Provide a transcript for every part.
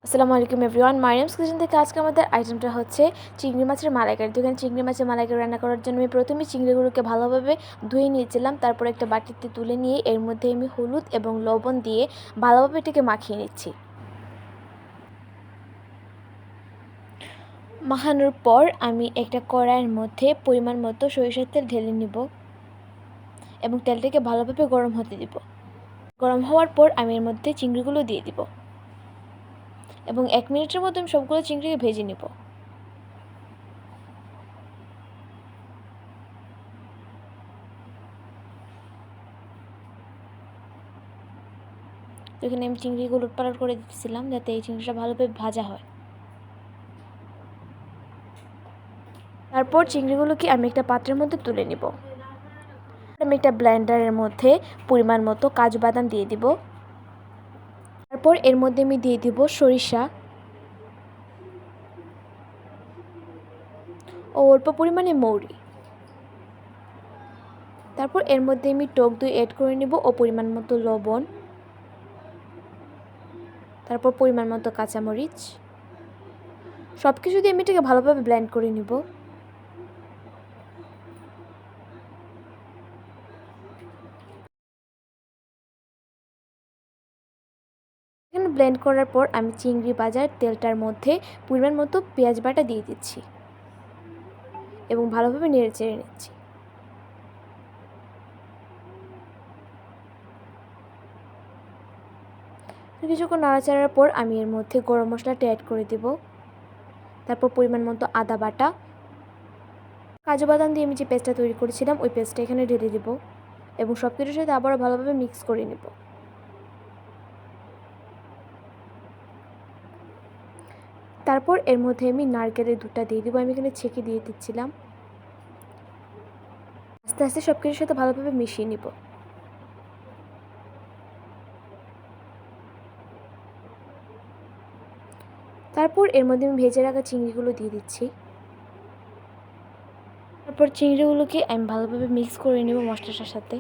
আসসালামু আলাইকুম everyone, Mariam's kitchen থেকে আজকে আমাদের আইটেমটা হচ্ছে চিংড়ি মাছের মালাইকারি। তো এখানে চিংড়ি মাছের মালাইকারি রান্না করার জন্য আমি প্রথমে চিংড়িগুলোকে ভালোভাবে ধুয়ে নিয়েছিলাম। তারপর একটা বাটিতে তুলে নিয়ে এর মধ্যে আমি হলুদ এবং লবণ দিয়ে ভালোভাবে এটাকে মাখিয়ে নিচ্ছি। মাখানোর পর আমি একটা কড়াইয়ের মধ্যে পরিমাণ মতো সরিষার তেল ঢেলে নিব এবং তেলটাকে ভালোভাবে গরম হতে দিব। গরম হওয়ার পর আমি এর মধ্যে চিংড়িগুলো দিয়ে দিব এবং 1 মিনিটের মধ্যে আমি সবগুলো চিংড়িকে ভেজে নিব। তো এখানে আমি চিংড়িগুলো উলটপালট করে দিচ্ছিলাম যাতে এই চিংড়িটা ভালোভাবে ভাজা হয়। তারপর চিংড়িগুলোকে আমি একটা পাত্রের মধ্যে তুলে নিব। আমি একটা ব্লেন্ডারের মধ্যে পরিমাণ মতো কাজু বাদাম দিয়ে দিব। তারপর এর মধ্যে আমি দিয়ে দিব সরিষা ও অল্প পরিমাণে মৌরি। তারপর এর মধ্যে আমি টক দই অ্যাড করে নিব ও পরিমাণ মতো লবণ, তারপর পরিমাণ মতো কাঁচামরিচ। সব কিছু দিয়ে আমি এটাকে ভালোভাবে ব্লেন্ড করে নিব। এখানে ব্লেন্ড করার পর আমি চিংড়ি ভাজার তেলটার মধ্যে পরিমাণ মতো পেঁয়াজ বাটা দিয়ে দিচ্ছি এবং ভালোভাবে নেড়ে চেড়ে নিচ্ছি। কিছুক্ষণ নাড়াচাড়ার পর আমি এর মধ্যে গরম মশলাটা অ্যাড করে দেব। তারপর পরিমাণ মতো আদা বাটা, কাজু বাদাম দিয়ে আমি যে পেস্টটা তৈরি করেছিলাম ওই পেস্টটা এখানে ঢেলে দেব এবং সব কিছুর সাথে আবারও ভালোভাবে মিক্স করে নেব। তারপর এর মধ্যে আমি নারকেলের দুধটা দিয়ে দেবো। আমি এখানে ছেঁকে দিয়ে দিচ্ছিলাম। আস্তে আস্তে সব কিছুর সাথে ভালোভাবে মিশিয়ে নেব। তারপর এর মধ্যে আমি ভেজে রাখা চিংড়িগুলো দিয়ে দিচ্ছি। তারপর চিংড়িগুলোকে আমি ভালোভাবে মিক্স করে নেব মশলাটার সাথে।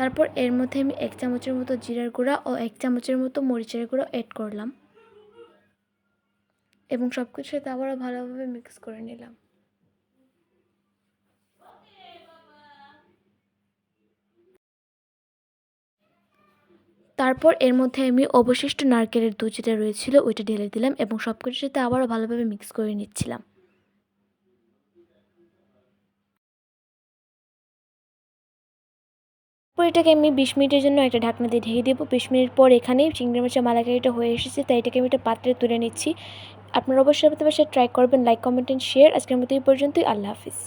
তারপর এর মধ্যে আমি 1 চামচের মতো জিরার গুঁড়া ও 1 চামচের মতো মরিচের গুঁড়া অ্যাড করলাম এবং সব কিছুর সাথে আবারও ভালোভাবে মিক্স করে নিলাম। তারপর এর মধ্যে আমি অবশিষ্ট নারকেলের দুধ যেটা রয়েছিল ওইটা ঢেলে দিলাম এবং সব কিছুর সাথে আবারও ভালোভাবে মিক্স করে নিচ্ছিলাম। তারপর এটাকে আমি 20 মিনিটের জন্য একটা ঢাকনা দিয়ে ঢেকে দেবো। 20 মিনিট পর এখানেই চিংড়ি মাছের মালাইকারিটা হয়ে এসেছে, তাই এটাকে আমি একটা পাত্রে তুলে নিচ্ছি। আপনারা অবশ্যই ট্রাই করবেন। Like, comment and share. আজকের মতো এই পর্যন্তই। আল্লাহ হাফিজ।